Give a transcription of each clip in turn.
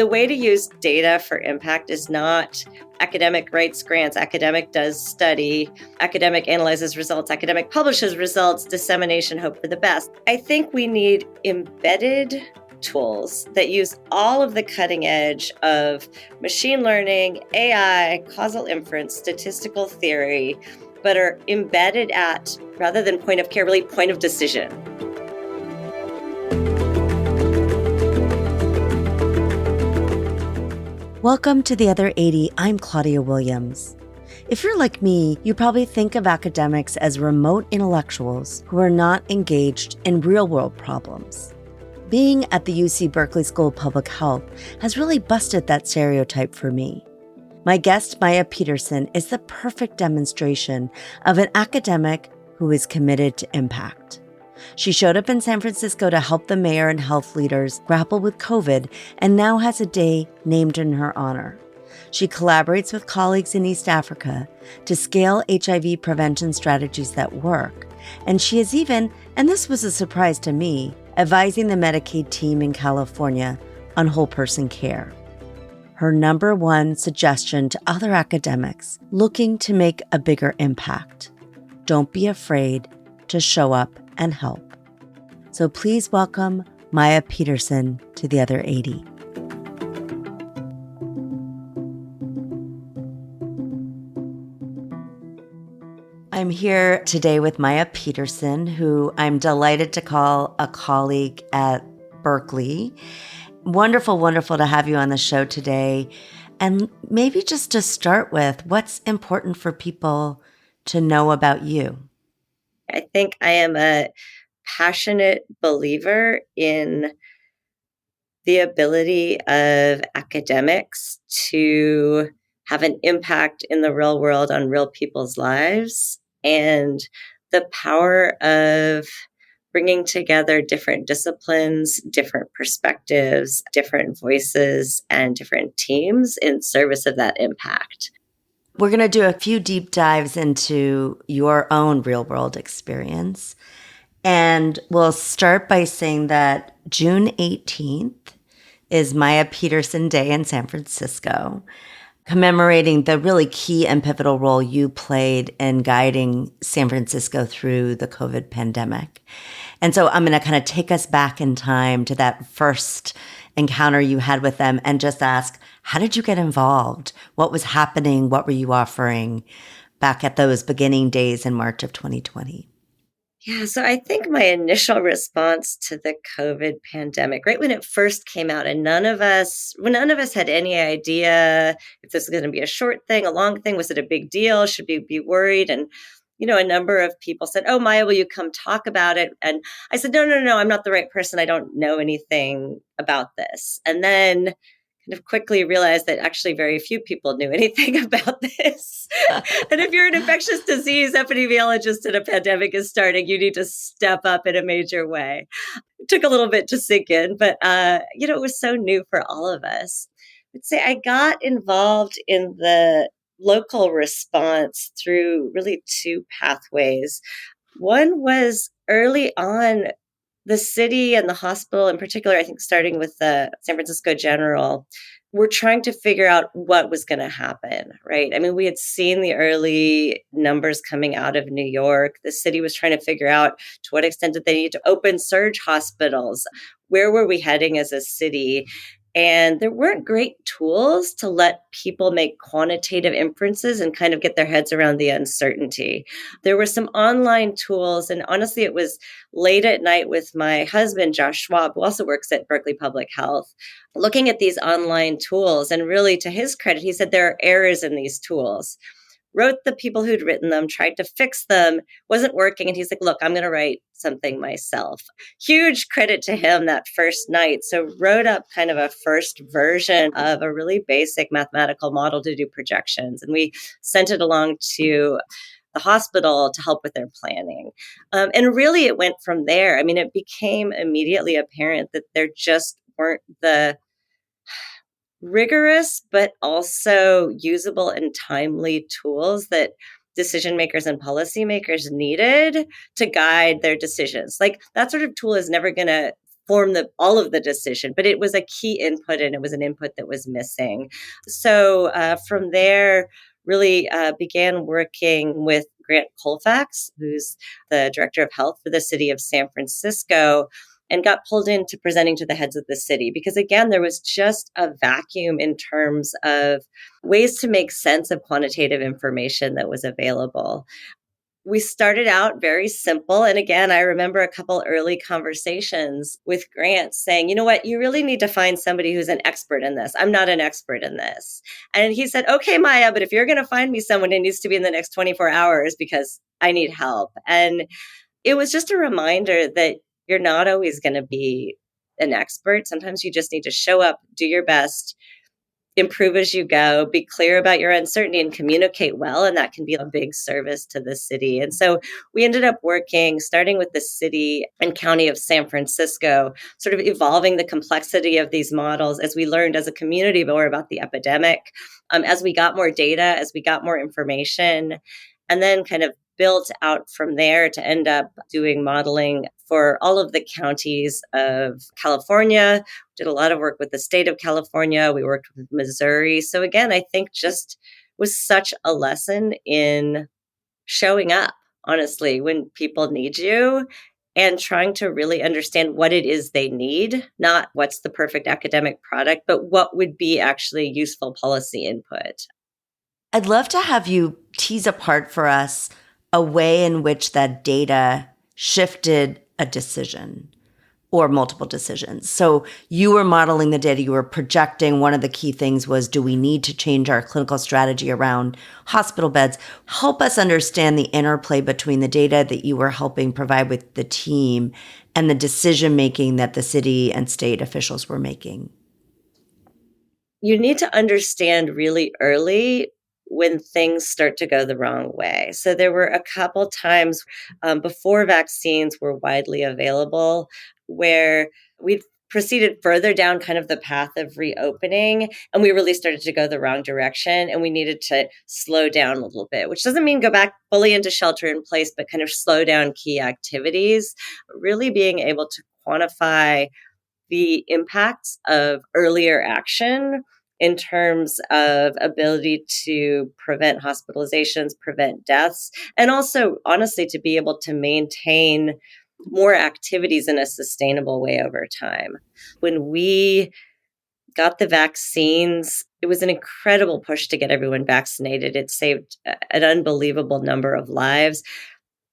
The way to use data for impact is not academic writes grants, academic does study, academic analyzes results, academic publishes results, dissemination, hope for the best. I think we need embedded tools that use all of the cutting edge of machine learning, AI, causal inference, statistical theory, but are embedded at, rather than point of care, really point of decision. Welcome to The Other 80. I'm Claudia Williams. If you're like me, you probably think of academics as remote intellectuals who are not engaged in real-world problems. Being at the UC Berkeley School of Public Health has really busted that stereotype for me. My guest, Maya Petersen, is the perfect demonstration of an academic who is committed to impact. She showed up in San Francisco to help the mayor and health leaders grapple with COVID and now has a day named in her honor. She collaborates with colleagues in East Africa to scale HIV prevention strategies that work. And she is even, and this was a surprise to me, advising the Medicaid team in California on whole person care. Her number one suggestion to other academics looking to make a bigger impact: don't be afraid to show up and help. So please welcome Maya Petersen to The Other 80. I'm here today with Maya Petersen, who I'm delighted to call a colleague at Berkeley. Wonderful, wonderful to have you on the show today. And maybe just to start with, what's important for people to know about you? I think I am a passionate believer in the ability of academics to have an impact in the real world on real people's lives, and the power of bringing together different disciplines, different perspectives, different voices, and different teams in service of that impact. We're going to do a few deep dives into your own real-world experience. And we'll start by saying that June 18th is Maya Petersen Day in San Francisco, commemorating the really key and pivotal role you played in guiding San Francisco through the COVID pandemic. And so I'm going to kind of take us back in time to that first encounter you had with them and just ask, how did you get involved? What was happening? What were you offering back at those beginning days in March of 2020? Yeah, so I think my initial response to the COVID pandemic, right when it first came out, and none of us had any idea if this was going to be a short thing, a long thing, was it a big deal? Should we be worried? And a number of people said, "Oh, Maya, will you come talk about it?" And I said, No, I'm not the right person. I don't know anything about this. And then kind of quickly realized that actually very few people knew anything about this. And if you're an infectious disease epidemiologist and a pandemic is starting, you need to step up in a major way. It took a little bit to sink in, but it was so new for all of us. I'd say I got involved in the local response through really two pathways. One was early on, the city and the hospital in particular, I think starting with the San Francisco General, were trying to figure out what was going to happen, right? I mean, we had seen the early numbers coming out of New York. The city was trying to figure out to what extent did they need to open surge hospitals? Where were we heading as a city? And there weren't great tools to let people make quantitative inferences and kind of get their heads around the uncertainty. There were some online tools, and honestly, it was late at night with my husband, Josh Schwab, who also works at Berkeley Public Health, looking at these online tools. And really, to his credit, he said there are errors in these tools. Wrote the people who'd written them, tried to fix them, wasn't working. And he's like, look, I'm going to write something myself. Huge credit to him that first night. So wrote up kind of a first version of a really basic mathematical model to do projections. And we sent it along to the hospital to help with their planning. And really it went from there. I mean, it became immediately apparent that there just weren't the rigorous, but also usable and timely tools that decision makers and policymakers needed to guide their decisions. Like that sort of tool is never going to form all of the decision, but it was a key input and it was an input that was missing. So from there, really began working with Grant Colfax, who's the director of health for the city of San Francisco, and got pulled into presenting to the heads of the city because, again, there was just a vacuum in terms of ways to make sense of quantitative information that was available. We started out very simple. And again, I remember a couple early conversations with Grant saying, you know what, you really need to find somebody who's an expert in this. I'm not an expert in this. And he said, okay, Maya, but if you're going to find me someone, it needs to be in the next 24 hours because I need help. And it was just a reminder that you're not always going to be an expert. Sometimes you just need to show up, do your best, improve as you go, be clear about your uncertainty and communicate well. And that can be a big service to the city. And so we ended up working, starting with the city and county of San Francisco, sort of evolving the complexity of these models as we learned as a community more about the epidemic, as we got more data, as we got more information, and then kind of built out from there to end up doing modeling for all of the counties of California. Did a lot of work with the state of California. We worked with Missouri. So again, I think just was such a lesson in showing up, honestly, when people need you and trying to really understand what it is they need, not what's the perfect academic product, but what would be actually useful policy input. I'd love to have you tease apart for us a way in which that data shifted a decision or multiple decisions. So you were modeling the data, you were projecting. One of the key things was, do we need to change our clinical strategy around hospital beds? Help us understand the interplay between the data that you were helping provide with the team and the decision-making that the city and state officials were making. You need to understand really early when things start to go the wrong way. So there were a couple times before vaccines were widely available where we proceeded further down kind of the path of reopening and we really started to go the wrong direction and we needed to slow down a little bit, which doesn't mean go back fully into shelter in place, but kind of slow down key activities, really being able to quantify the impacts of earlier action in terms of ability to prevent hospitalizations, prevent deaths, and also, honestly, to be able to maintain more activities in a sustainable way over time. When we got the vaccines, it was an incredible push to get everyone vaccinated. It saved an unbelievable number of lives.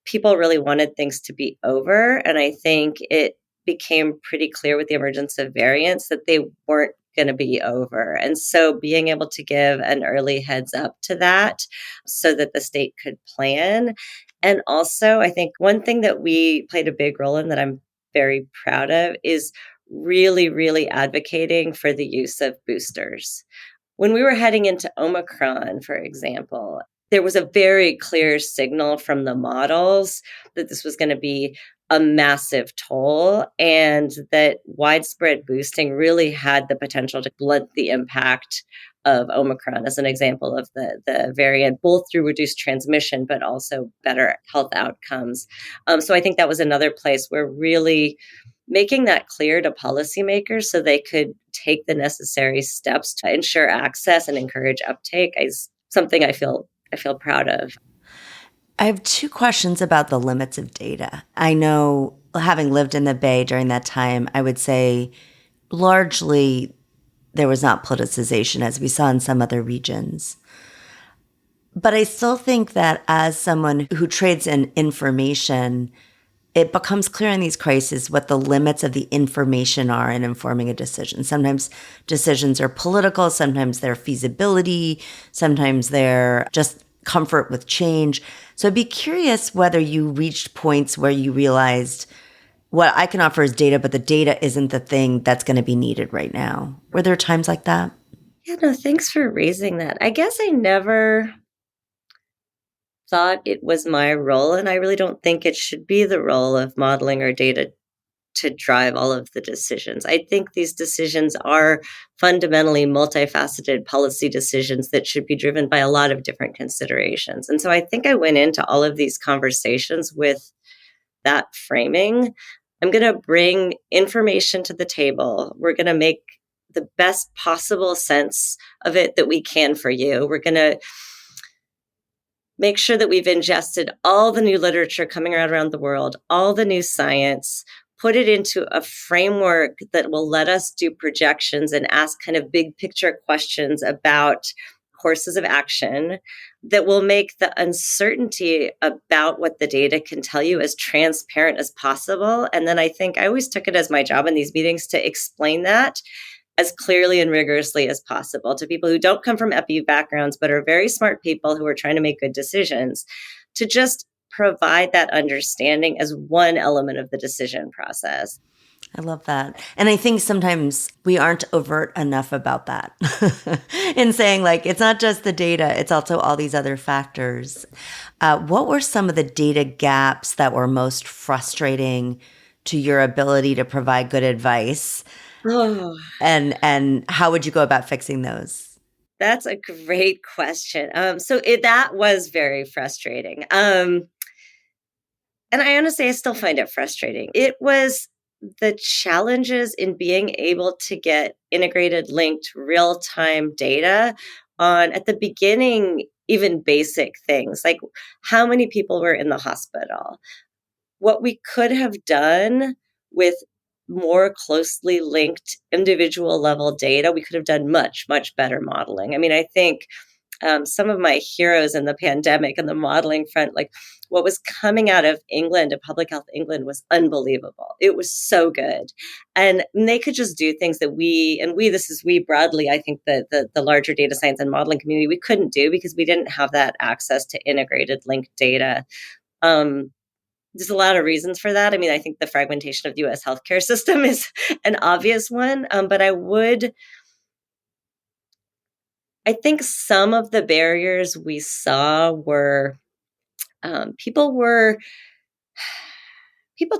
People really wanted things to be over, and I think it became pretty clear with the emergence of variants that they weren't going to be over. And so being able to give an early heads up to that so that the state could plan. And also, I think one thing that we played a big role in that I'm very proud of is really, really advocating for the use of boosters. When we were heading into Omicron, for example, there was a very clear signal from the models that this was going to be a massive toll and that widespread boosting really had the potential to blunt the impact of Omicron as an example of the variant, both through reduced transmission, but also better health outcomes. So I think that was another place where really making that clear to policymakers so they could take the necessary steps to ensure access and encourage uptake is something I feel proud of. I have two questions about the limits of data. I know, having lived in the Bay during that time, I would say largely there was not politicization as we saw in some other regions. But I still think that as someone who trades in information, it becomes clear in these crises what the limits of the information are in informing a decision. Sometimes decisions are political, sometimes they're feasibility, sometimes they're just comfort with change. So I'd be curious whether you reached points where you realized what I can offer is data, but the data isn't the thing that's going to be needed right now. Were there times like that? Yeah, no, thanks for raising that. I guess I never thought it was my role, and I really don't think it should be the role of modeling or data to drive all of the decisions. I think these decisions are fundamentally multifaceted policy decisions that should be driven by a lot of different considerations. And so I think I went into all of these conversations with that framing. I'm going to bring information to the table. We're going to make the best possible sense of it that we can for you. We're going to make sure that we've ingested all the new literature coming around the world, all the new science, put it into a framework that will let us do projections and ask kind of big picture questions about courses of action that will make the uncertainty about what the data can tell you as transparent as possible. And then I think I always took it as my job in these meetings to explain that as clearly and rigorously as possible to people who don't come from epi backgrounds, but are very smart people who are trying to make good decisions, to just provide that understanding as one element of the decision process. I love that. And I think sometimes we aren't overt enough about that in saying, like, it's not just the data, it's also all these other factors. What were some of the data gaps that were most frustrating to your ability to provide good advice? Oh, And how would you go about fixing those? that's a great question. That was very frustrating. And I honestly, I still find it frustrating. It was the challenges in being able to get integrated, linked, real time data on, at the beginning, even basic things like how many people were in the hospital, what we could have done with more closely linked individual level data. We could have done much, much better modeling. I mean, I think some of my heroes in the pandemic and the modeling front, like what was coming out of England, of Public Health England, was unbelievable. It was so good. And they could just do things that this is we broadly, I think the larger data science and modeling community, we couldn't do because we didn't have that access to integrated linked data. There's a lot of reasons for that. I mean, I think the fragmentation of the US healthcare system is an obvious one, but I think some of the barriers we saw were people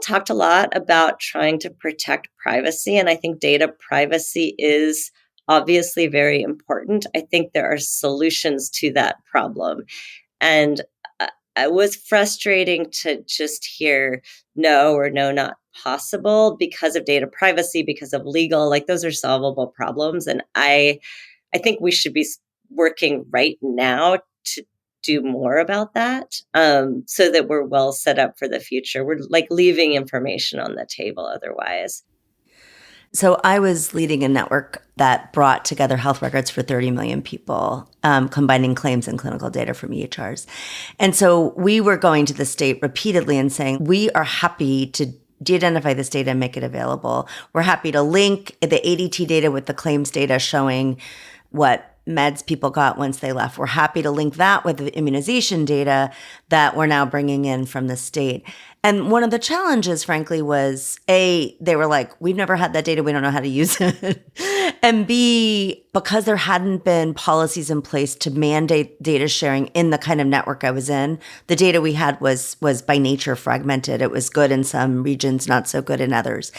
talked a lot about trying to protect privacy, and I think data privacy is obviously very important. I think there are solutions to that problem, and it was frustrating to just hear no or no, not possible because of data privacy, because of legal, like those are solvable problems, and I think we should be working right now to do more about that, so that we're well set up for the future. We're like leaving information on the table otherwise. So I was leading a network that brought together health records for 30 million people, combining claims and clinical data from EHRs. And so we were going to the state repeatedly and saying, we are happy to de-identify this data and make it available. We're happy to link the ADT data with the claims data showing what meds people got once they left. We're happy to link that with the immunization data that we're now bringing in from the state. And one of the challenges, frankly, was A, they were like, we've never had that data. We don't know how to use it. And B, because there hadn't been policies in place to mandate data sharing in the kind of network I was in, the data we had was by nature fragmented. It was good in some regions, not so good in others.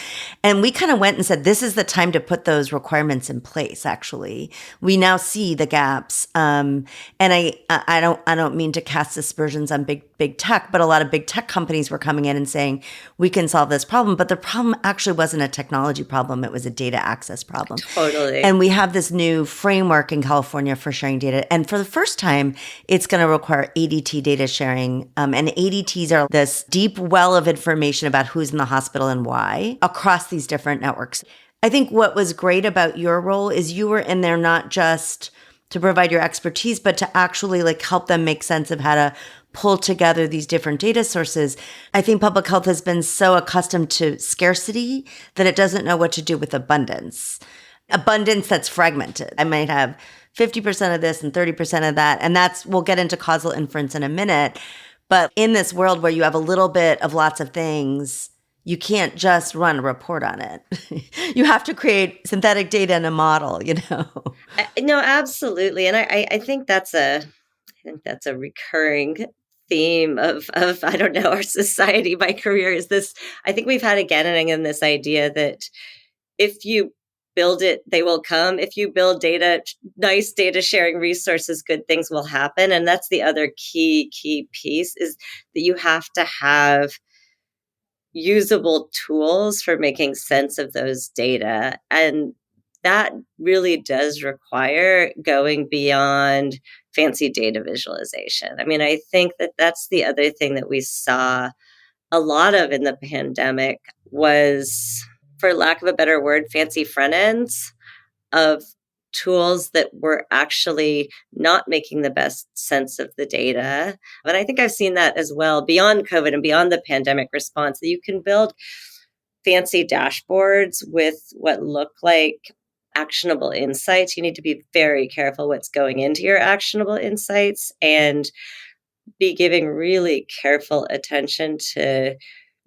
And we kind of went and said, this is the time to put those requirements in place, actually. We now see the gaps. And I don't mean to cast aspersions on big tech, but a lot of big tech companies were coming in and saying, we can solve this problem. But the problem actually wasn't a technology problem. It was a data access problem. Totally. And we have this new framework in California for sharing data. And for the first time, it's going to require ADT data sharing. And ADTs are this deep well of information about who's in the hospital and why across these different networks. I think what was great about your role is you were in there not just to provide your expertise, but to actually like help them make sense of how to pull together these different data sources. I think public health has been so accustomed to scarcity that it doesn't know what to do with abundance that's fragmented. I might have 50% of this and 30% of that. And we'll get into causal inference in a minute. But in this world where you have a little bit of lots of things, you can't just run a report on it. You have to create synthetic data in a model, No, absolutely. And I think that's a recurring theme of I don't know, our society. My career is this. I think we've had again and again this idea that if you build it, they will come. If you build nice data sharing resources, good things will happen. And that's the other key piece, is that you have to have usable tools for making sense of those data. And that really does require going beyond fancy data visualization. I mean, I think that that's the other thing that we saw a lot of in the pandemic was, for lack of a better word, fancy front ends of tools that were actually not making the best sense of the data. But I think I've seen that as well beyond COVID and beyond the pandemic response, that you can build fancy dashboards with what look like actionable insights. You need to be very careful what's going into your actionable insights and be giving really careful attention to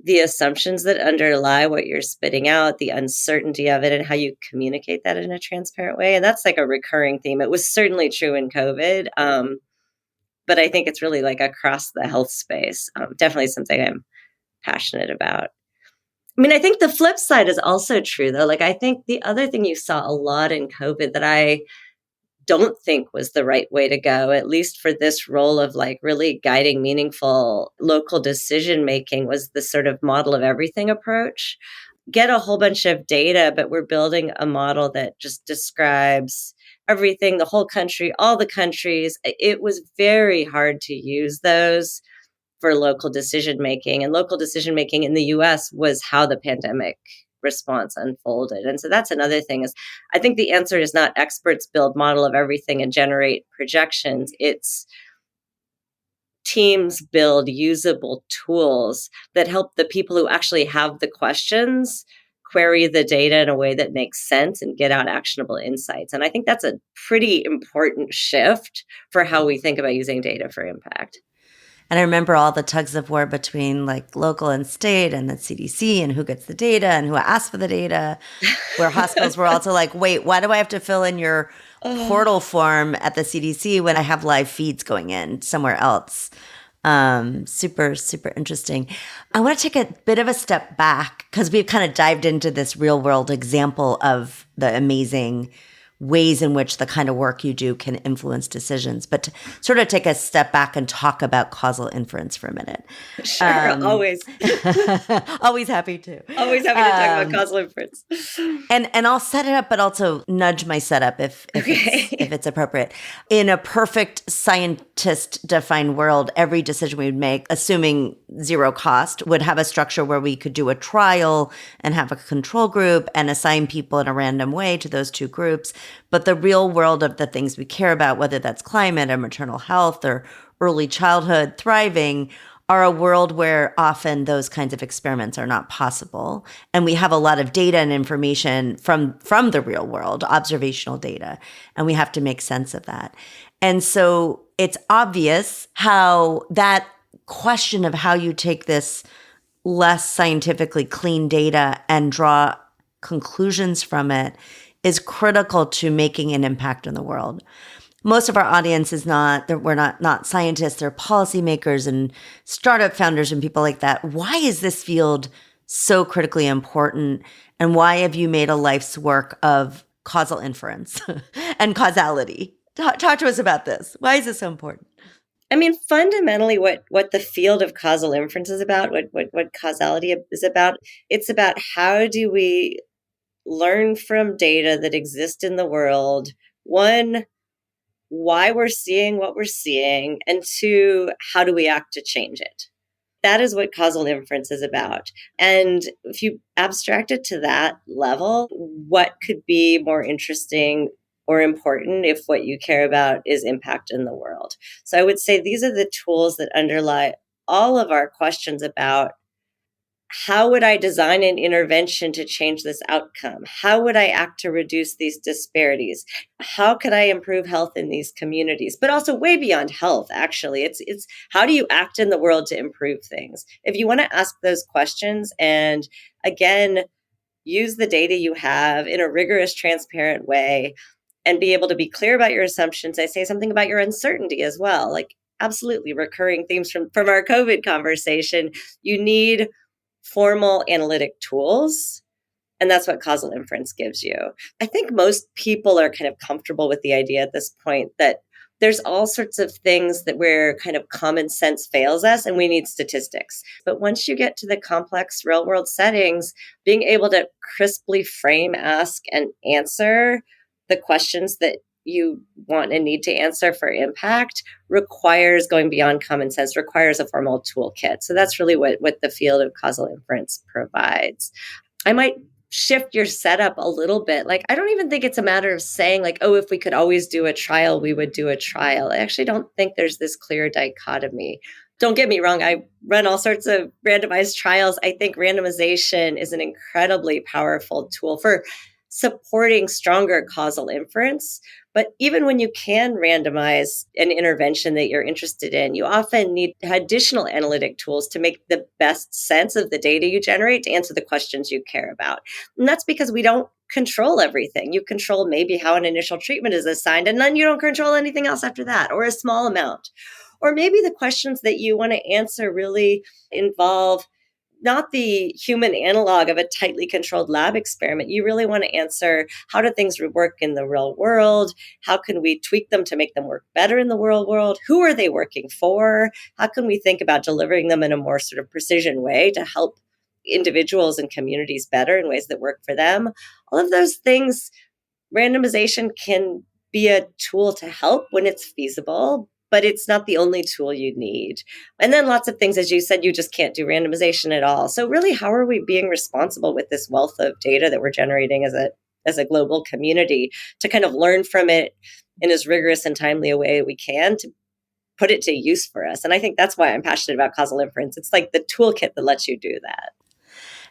the assumptions that underlie what you're spitting out, the uncertainty of it, and how you communicate that in a transparent way. And that's like a recurring theme. It was certainly true in COVID, but I think it's really like across the health space. Definitely something I'm passionate about. I mean, I think the flip side is also true, though. Like, I think the other thing you saw a lot in COVID that I don't think was the right way to go, at least for this role of like really guiding meaningful local decision making, was the sort of model of everything approach. Get a whole bunch of data, but we're building a model that just describes everything, the whole country, all the countries. It was very hard to use those for local decision making. And local decision making in the US was how the pandemic response unfolded. And so that's another thing is I think the answer is not experts build model of everything and generate projections. It's teams build usable tools that help the people who actually have the questions query the data in a way that makes sense and get out actionable insights. And I think that's a pretty important shift for how we think about using data for impact. And I remember all the tugs of war between like local and state and the CDC and who gets the data and who asks for the data, where hospitals were also like, wait, why do I have to fill in your portal form at the CDC when I have live feeds going in somewhere else? Super, super interesting. I want to take a bit of a step back because we've kind of dived into this real world example of the amazing ways in which the kind of work you do can influence decisions, but to sort of take a step back and talk about causal inference for a minute. Sure, always. Always happy to. Always happy to talk about causal inference. And I'll set it up, but also nudge my setup if it's appropriate. In a perfect scientist-defined world, every decision we would make, assuming zero cost, would have a structure where we could do a trial and have a control group and assign people in a random way to those two groups. But the real world of the things we care about, whether that's climate or maternal health or early childhood thriving, are a world where often those kinds of experiments are not possible. And we have a lot of data and information from the real world, observational data, and we have to make sense of that. And so it's obvious how that question of how you take this less scientifically clean data and draw conclusions from it is critical to making an impact in the world. Most of our audience is we're not scientists, they're policymakers and startup founders and people like that. Why is this field so critically important? And why have you made a life's work of causal inference and causality? Talk to us about this. Why is this so important? I mean, fundamentally, what the field of causal inference is about, what causality is about, it's about how do we learn from data that exist in the world, one, why we're seeing what we're seeing, and two, how do we act to change it? That is what causal inference is about. And if you abstract it to that level, what could be more interesting or important if what you care about is impact in the world? So I would say these are the tools that underlie all of our questions about how would I design an intervention to change this outcome? How would I act to reduce these disparities? How could I improve health in these communities? But also way beyond health, actually. It's how do you act in the world to improve things? If you want to ask those questions and again, use the data you have in a rigorous, transparent way and be able to be clear about your assumptions. I say something about your uncertainty as well. Like absolutely recurring themes from our COVID conversation. You need formal analytic tools. And that's what causal inference gives you. I think most people are kind of comfortable with the idea at this point that there's all sorts of things that where kind of common sense fails us and we need statistics. But once you get to the complex real world settings, being able to crisply frame, ask, and answer the questions that you want and need to answer for impact requires going beyond common sense, requires a formal toolkit. So that's really what the field of causal inference provides. I might shift your setup a little bit. Like, I don't even think it's a matter of saying, like, oh, if we could always do a trial, we would do a trial. I actually don't think there's this clear dichotomy. Don't get me wrong, I run all sorts of randomized trials. I think randomization is an incredibly powerful tool for supporting stronger causal inference. But even when you can randomize an intervention that you're interested in, you often need additional analytic tools to make the best sense of the data you generate to answer the questions you care about. And that's because we don't control everything. You control maybe how an initial treatment is assigned, and then you don't control anything else after that, or a small amount. Or maybe the questions that you want to answer really involve not the human analog of a tightly controlled lab experiment. You really want to answer, how do things work in the real world? How can we tweak them to make them work better in the real world? Who are they working for? How can we think about delivering them in a more sort of precision way to help individuals and communities better in ways that work for them? All of those things, randomization can be a tool to help when it's feasible, but it's not the only tool you need. And then lots of things, as you said, you just can't do randomization at all. So really, how are we being responsible with this wealth of data that we're generating as a global community to kind of learn from it in as rigorous and timely a way we can to put it to use for us? And I think that's why I'm passionate about causal inference. It's like the toolkit that lets you do that.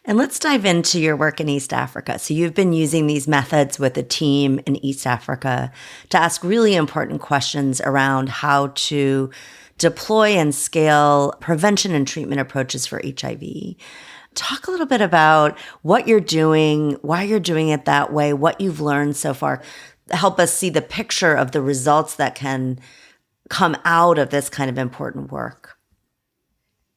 And let's dive into your work in East Africa. So you've been using these methods with a team in East Africa to ask really important questions around how to deploy and scale prevention and treatment approaches for HIV. Talk a little bit about what you're doing, why you're doing it that way, what you've learned so far. Help us see the picture of the results that can come out of this kind of important work.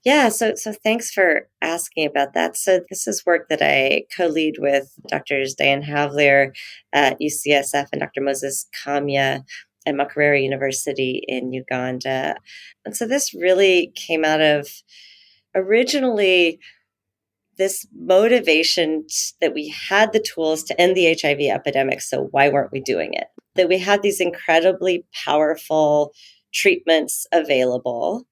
Yeah, so thanks for asking about that. So this is work that I co-lead with Drs. Diane Havlier at UCSF and Dr. Moses Kamya at Makerere University in Uganda. And so this really came out of originally this motivation that we had the tools to end the HIV epidemic, so why weren't we doing it? That we had these incredibly powerful treatments available,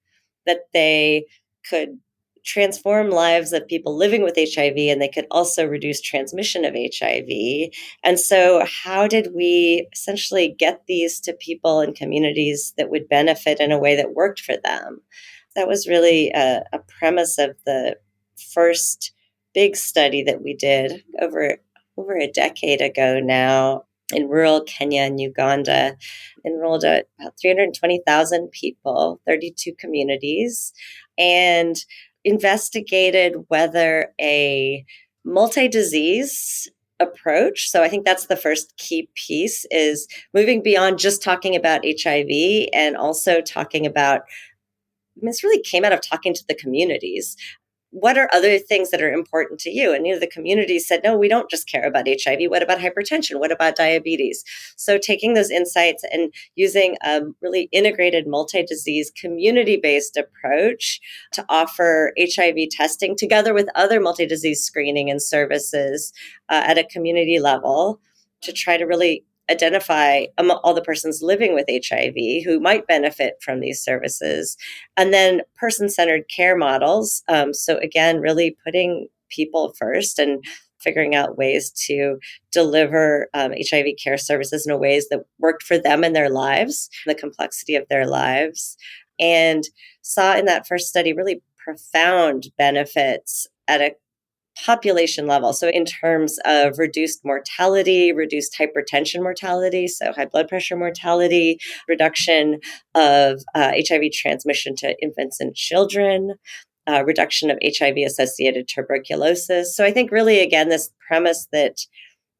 that they could transform lives of people living with HIV, and they could also reduce transmission of HIV. And so how did we essentially get these to people and communities that would benefit in a way that worked for them? That was really a premise of the first big study that we did over a decade ago now in rural Kenya and Uganda. Enrolled about 320,000 people, 32 communities, and investigated whether a multi-disease approach, so I think that's the first key piece, is moving beyond just talking about HIV and also talking about, this really came out of talking to the communities. What are other things that are important to you? And the community said, no, we don't just care about HIV. What about hypertension? What about diabetes? So taking those insights and using a really integrated multi-disease community-based approach to offer HIV testing together with other multi-disease screening and services at a community level to try to really identify all the persons living with HIV who might benefit from these services. And then person-centered care models. So again, really putting people first and figuring out ways to deliver HIV care services in a ways that worked for them and their lives, the complexity of their lives. And saw in that first study really profound benefits at a population level. So in terms of reduced mortality, reduced hypertension mortality, so high blood pressure mortality, reduction of HIV transmission to infants and children, reduction of HIV-associated tuberculosis. So I think really, again, this premise that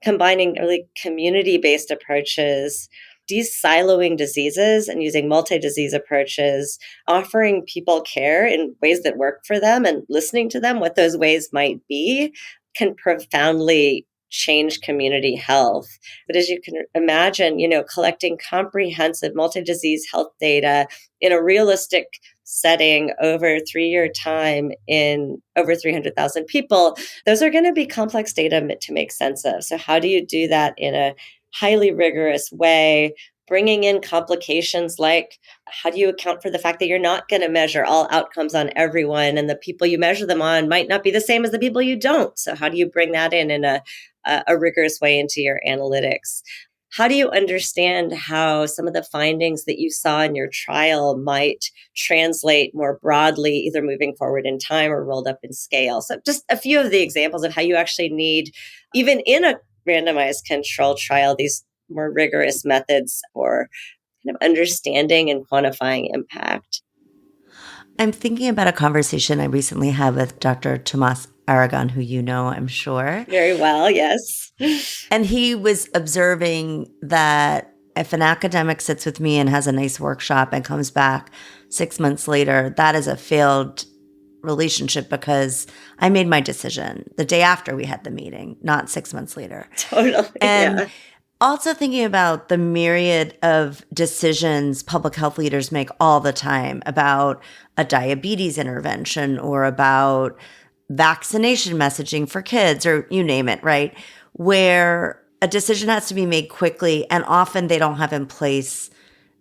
combining really community-based approaches, de-siloing diseases and using multi-disease approaches, offering people care in ways that work for them and listening to them, what those ways might be, can profoundly change community health. But as you can imagine, collecting comprehensive multi-disease health data in a realistic setting over a 3-year time in over 300,000 people, those are going to be complex data to make sense of. So how do you do that in a highly rigorous way, bringing in complications like how do you account for the fact that you're not going to measure all outcomes on everyone, and the people you measure them on might not be the same as the people you don't. So how do you bring that in a rigorous way into your analytics? How do you understand how some of the findings that you saw in your trial might translate more broadly, either moving forward in time or rolled up in scale? So just a few of the examples of how you actually need, even in a randomized control trial, these more rigorous methods for kind of understanding and quantifying impact. I'm thinking about a conversation I recently had with Dr. Tomas Aragon, who you know, I'm sure. Very well, yes. And he was observing that if an academic sits with me and has a nice workshop and comes back 6 months later, that is a failed relationship because I made my decision the day after we had the meeting, not 6 months later. Totally. And yeah. Also thinking about the myriad of decisions public health leaders make all the time about a diabetes intervention or about vaccination messaging for kids or you name it, right? Where a decision has to be made quickly and often they don't have in place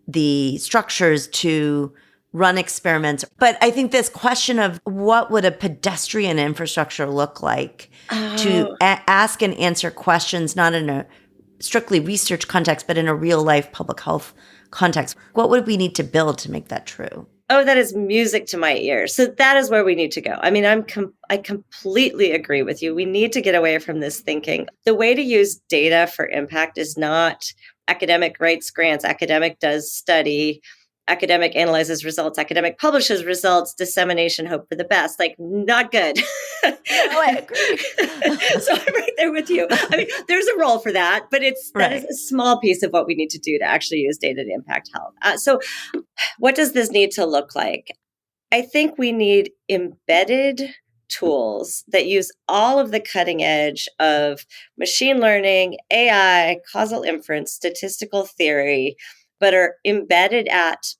the structures to run experiments. But I think this question of what would a pedestrian infrastructure look like to ask and answer questions, not in a strictly research context, but in a real life public health context. What would we need to build to make that true? Oh, that is music to my ears. So that is where we need to go. I mean, I completely agree with you. We need to get away from this thinking. The way to use data for impact is not academic writes grants, academic does study, academic analyzes results, academic publishes results, dissemination, hope for the best. Like, not good. No, I agree. So I'm right there with you. I mean, there's a role for that, but that is a small piece of what we need to do to actually use data to impact health. So what does this need to look like? I think we need embedded tools that use all of the cutting edge of machine learning, AI, causal inference, statistical theory, but are embedded at,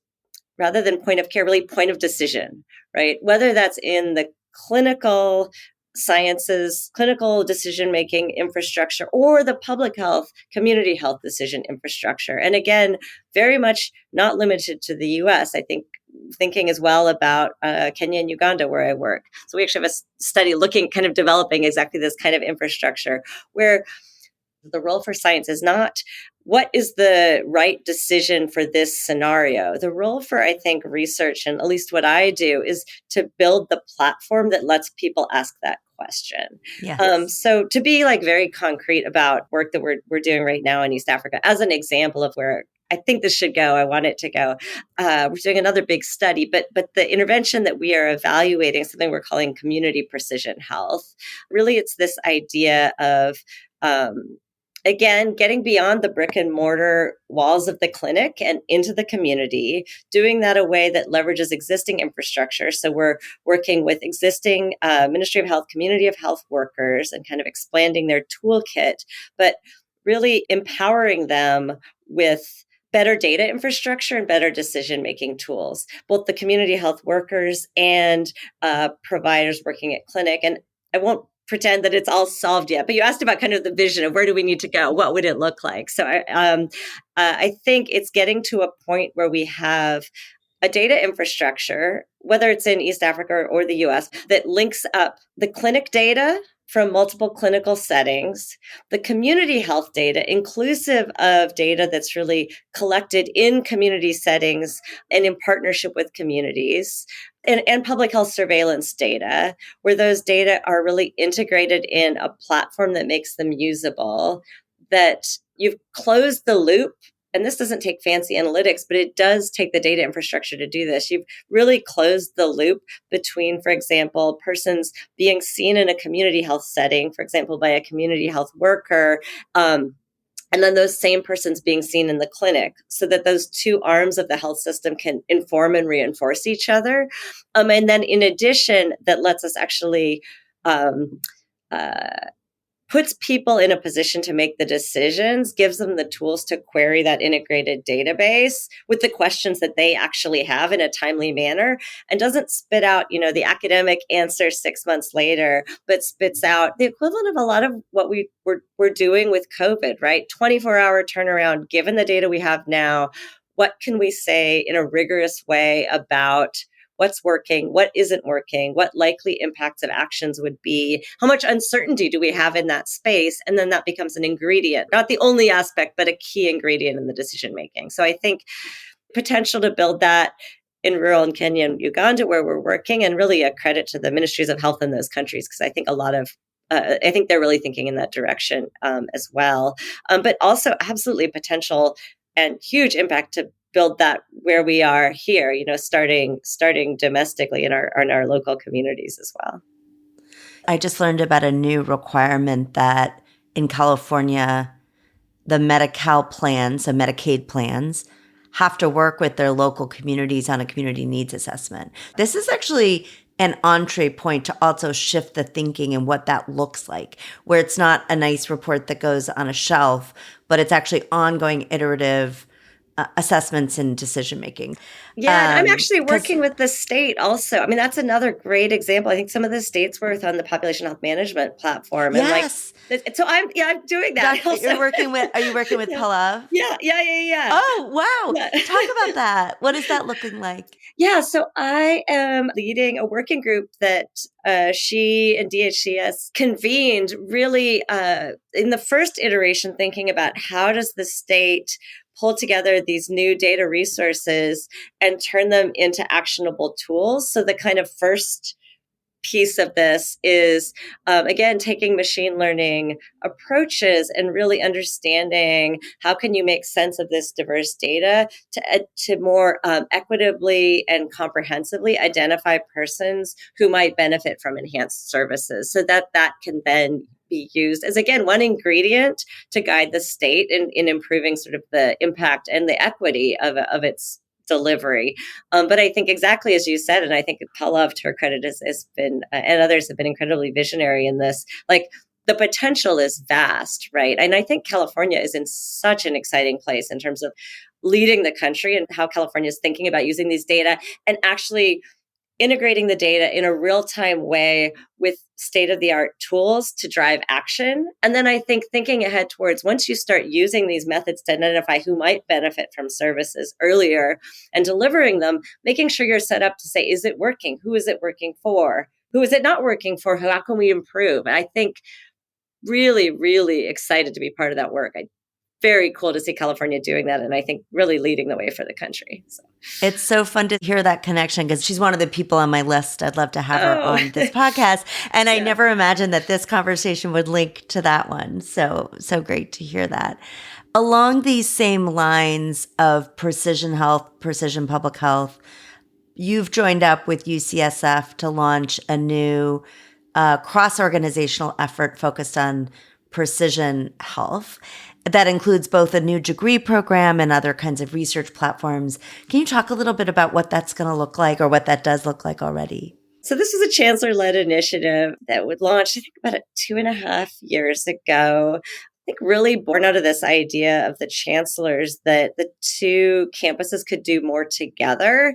rather than point of care, really point of decision, right? Whether that's in the clinical sciences, clinical decision-making infrastructure, or the public health, community health decision infrastructure. And again, very much not limited to the US. I think thinking as well about Kenya and Uganda, where I work. So we actually have a study looking, kind of developing exactly this kind of infrastructure, where the role for science is not what is the right decision for this scenario. The role for, I think, research, and at least what I do, is to build the platform that lets people ask that question. Yes. So to be like very concrete about work that we're doing right now in East Africa, as an example of where I think this should go, I want it to go. We're doing another big study, but the intervention that we are evaluating, something we're calling community precision health. Really, it's this idea of again, getting beyond the brick and mortar walls of the clinic and into the community, doing that a way that leverages existing infrastructure. So we're working with existing Ministry of Health, community of health workers, and kind of expanding their toolkit, but really empowering them with better data infrastructure and better decision-making tools, both the community health workers and providers working at clinic. And I won't pretend that it's all solved yet, but you asked about kind of the vision of where do we need to go? What would it look like? So I think it's getting to a point where we have a data infrastructure, whether it's in East Africa or the US, that links up the clinic data from multiple clinical settings, the community health data, inclusive of data that's really collected in community settings and in partnership with communities, and public health surveillance data, where those data are really integrated in a platform that makes them usable, that you've closed the loop. And this doesn't take fancy analytics, but it does take the data infrastructure to do this. You've really closed the loop between, for example, persons being seen in a community health setting, for example, by a community health worker, and then those same persons being seen in the clinic, so that those two arms of the health system can inform and reinforce each other. And then in addition, that lets us actually puts people in a position to make the decisions, gives them the tools to query that integrated database with the questions that they actually have in a timely manner, and doesn't spit out, the academic answer 6 months later, but spits out the equivalent of a lot of what we're doing with COVID, right? 24-hour turnaround, given the data we have now, what can we say in a rigorous way about what's working, what isn't working, what likely impacts of actions would be, how much uncertainty do we have in that space? And then that becomes an ingredient, not the only aspect, but a key ingredient in the decision making. So I think potential to build that in rural Kenya and Uganda, where we're working, and really a credit to the ministries of health in those countries, because I think I think they're really thinking in that direction as well. But also absolutely potential and huge impact to build that where we are here, starting domestically in our local communities as well. I just learned about a new requirement that in California, the Medi-Cal plans, so Medicaid plans, have to work with their local communities on a community needs assessment. This is actually an entree point to also shift the thinking and what that looks like, where it's not a nice report that goes on a shelf, but it's actually ongoing iterative assessments and decision making. Yeah, and I'm actually working with the state also. I mean, that's another great example. I think some of the states work on the population health management platform. Yes. And so I'm doing that. Are you working with Yeah. Pallav? Yeah. Oh, wow. Yeah. Talk about that. What is that looking like? Yeah, so I am leading a working group that she and DHCS convened really in the first iteration, thinking about how does the state pull together these new data resources and turn them into actionable tools. So the kind of first piece of this is, again, taking machine learning approaches and really understanding how can you make sense of this diverse data to more equitably and comprehensively identify persons who might benefit from enhanced services, so that can then be used as, again, one ingredient to guide the state in improving sort of the impact and the equity of its delivery. But I think exactly as you said, and I think Pallav, to her credit, has been, and others have been incredibly visionary in this, like the potential is vast, right? And I think California is in such an exciting place in terms of leading the country and how California is thinking about using these data and actually integrating the data in a real-time way with state-of-the-art tools to drive action. And then I think thinking ahead towards, once you start using these methods to identify who might benefit from services earlier and delivering them, making sure you're set up to say, is it working? Who is it working for? Who is it not working for? How can we improve? And I think really, really excited to be part of that work. Very cool to see California doing that, and I think really leading the way for the country. So. It's so fun to hear that connection, because she's one of the people on my list. I'd love to have her on this podcast. And I never imagined that this conversation would link to that one. So great to hear that. Along these same lines of precision health, precision public health, you've joined up with UCSF to launch a new cross-organizational effort focused on precision health that includes both a new degree program and other kinds of research platforms. Can you talk a little bit about what that's going to look like, or what that does look like already? So this was a chancellor-led initiative that was launched, I think, about 2.5 years ago. I think really born out of this idea of the chancellors that the two campuses could do more together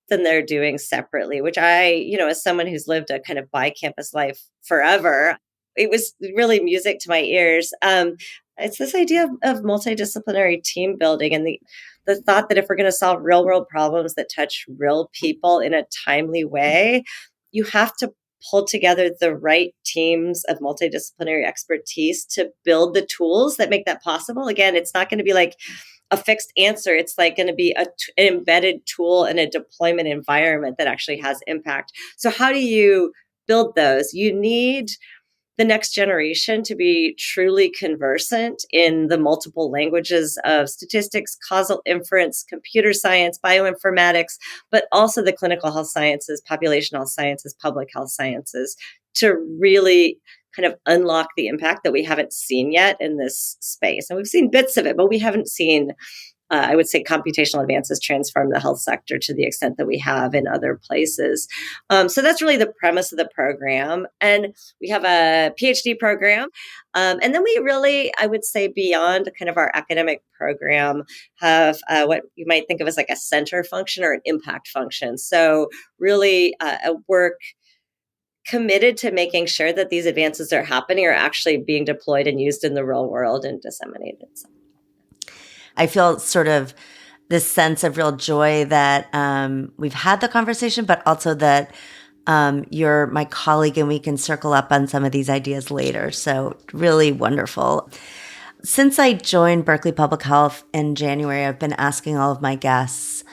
than they're doing separately, which I, as someone who's lived a kind of bi-campus life forever, it was really music to my ears. It's this idea of multidisciplinary team building, and the thought that if we're going to solve real world problems that touch real people in a timely way, you have to pull together the right teams of multidisciplinary expertise to build the tools that make that possible. Again, it's not going to be like a fixed answer. It's like going to be an embedded tool in a deployment environment that actually has impact. So how do you build those? You need the next generation to be truly conversant in the multiple languages of statistics, causal inference, computer science, bioinformatics, but also the clinical health sciences, population health sciences, public health sciences, to really kind of unlock the impact that we haven't seen yet in this space. And we've seen bits of it, but we haven't seen I would say computational advances transform the health sector to the extent that we have in other places. So that's really the premise of the program. And we have a PhD program. And then we really, I would say, beyond kind of our academic program, have what you might think of as like a center function or an impact function. So really a work committed to making sure that these advances are happening, are actually being deployed and used in the real world and disseminated. I feel sort of this sense of real joy that we've had the conversation, but also that you're my colleague and we can circle up on some of these ideas later. So really wonderful. Since I joined Berkeley Public Health in January, I've been asking all of my guests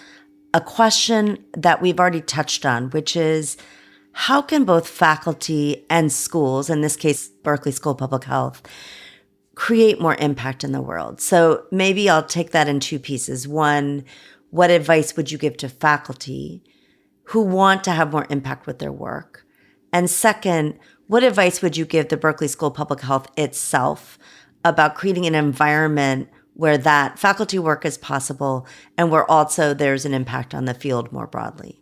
a question that we've already touched on, which is how can both faculty and schools, in this case, Berkeley School of Public Health, create more impact in the world? So maybe I'll take that in two pieces. One, what advice would you give to faculty who want to have more impact with their work? And second, what advice would you give the Berkeley School of Public Health itself about creating an environment where that faculty work is possible and where also there's an impact on the field more broadly?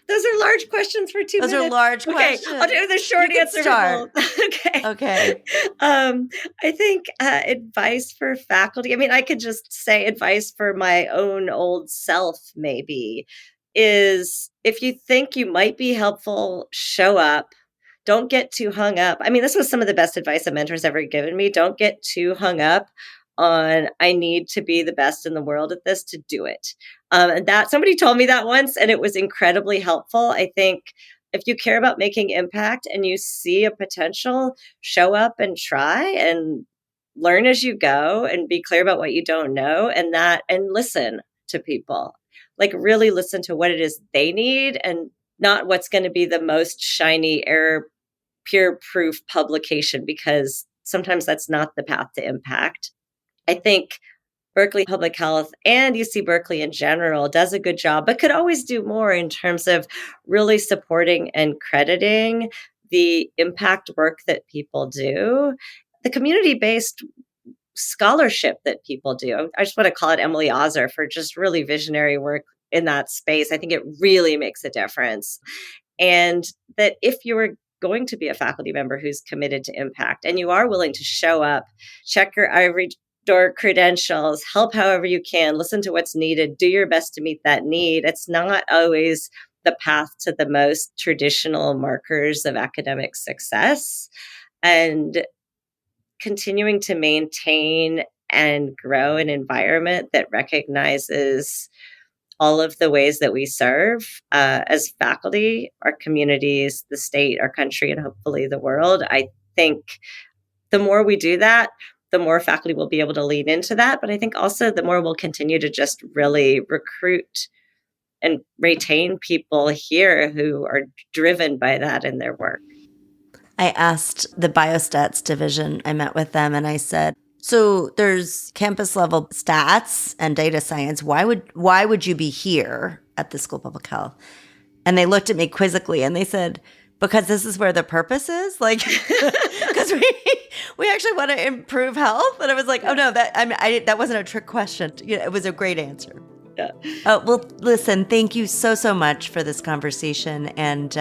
Those are large questions for 2 minutes. Those are large questions. Okay, I'll do the short answer. Start. Okay. I think advice for faculty, I mean, I could just say advice for my own old self, maybe, is if you think you might be helpful, show up. Don't get too hung up. I mean, this was some of the best advice a mentor's ever given me. Don't get too hung up on, I need to be the best in the world at this to do it. And that somebody told me that once, and it was incredibly helpful. I think if you care about making impact and you see a potential, show up and try and learn as you go and be clear about what you don't know, and listen to people. Like really listen to what it is they need and not what's going to be the most shiny peer-proof publication, because sometimes that's not the path to impact. I think Berkeley Public Health and UC Berkeley in general does a good job, but could always do more in terms of really supporting and crediting the impact work that people do, the community-based scholarship that people do. I just want to call it Emily Ozer for just really visionary work in that space. I think it really makes a difference. And that if you're going to be a faculty member who's committed to impact and you are willing to show up, check your ivory door credentials, help however you can, listen to what's needed, do your best to meet that need. It's not always the path to the most traditional markers of academic success. And continuing to maintain and grow an environment that recognizes all of the ways that we serve as faculty, our communities, the state, our country, and hopefully the world. I think the more we do that, the more faculty will be able to lean into that. But I think also the more we'll continue to just really recruit and retain people here who are driven by that in their work. I asked the biostats division, I met with them and I said, so there's campus level stats and data science. Why would you be here at the School of Public Health? And they looked at me quizzically and they said, because this is where the purpose is, like, because we actually want to improve health. And I was like, oh no, that wasn't a trick question. You know, it was a great answer. Yeah. Well, listen, thank you so much for this conversation, and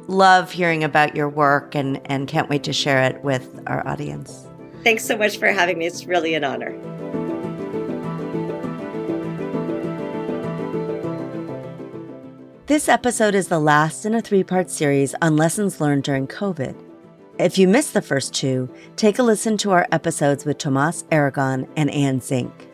love hearing about your work, and can't wait to share it with our audience. Thanks so much for having me. It's really an honor. This episode is the last in a 3-part series on lessons learned during COVID. If you missed the first 2, take a listen to our episodes with Tomas Aragon and Ann Zink.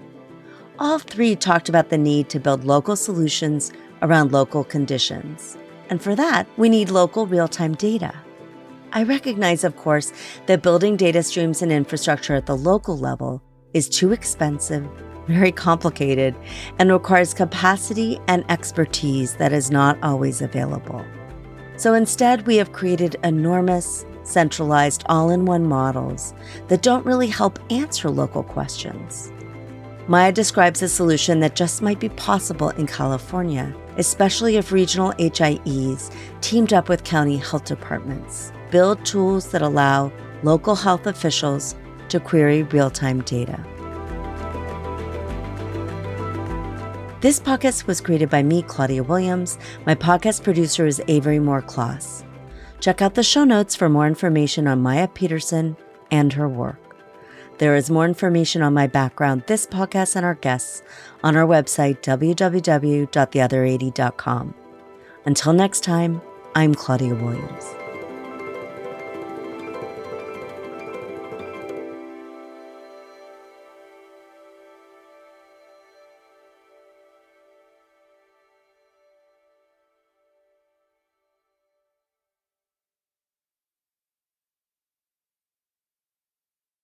All 3 talked about the need to build local solutions around local conditions. And for that, we need local real-time data. I recognize, of course, that building data streams and infrastructure at the local level is too expensive, very complicated, and requires capacity and expertise that is not always available. So instead, we have created enormous, centralized, all-in-one models that don't really help answer local questions. Maya describes a solution that just might be possible in California, especially if regional HIEs teamed up with county health departments, build tools that allow local health officials to query real-time data. This podcast was created by me, Claudia Williams. My podcast producer is Avery Moore-Kloss. Check out the show notes for more information on Maya Petersen and her work. There is more information on my background, this podcast, and our guests on our website, www.theother80.com. Until next time, I'm Claudia Williams.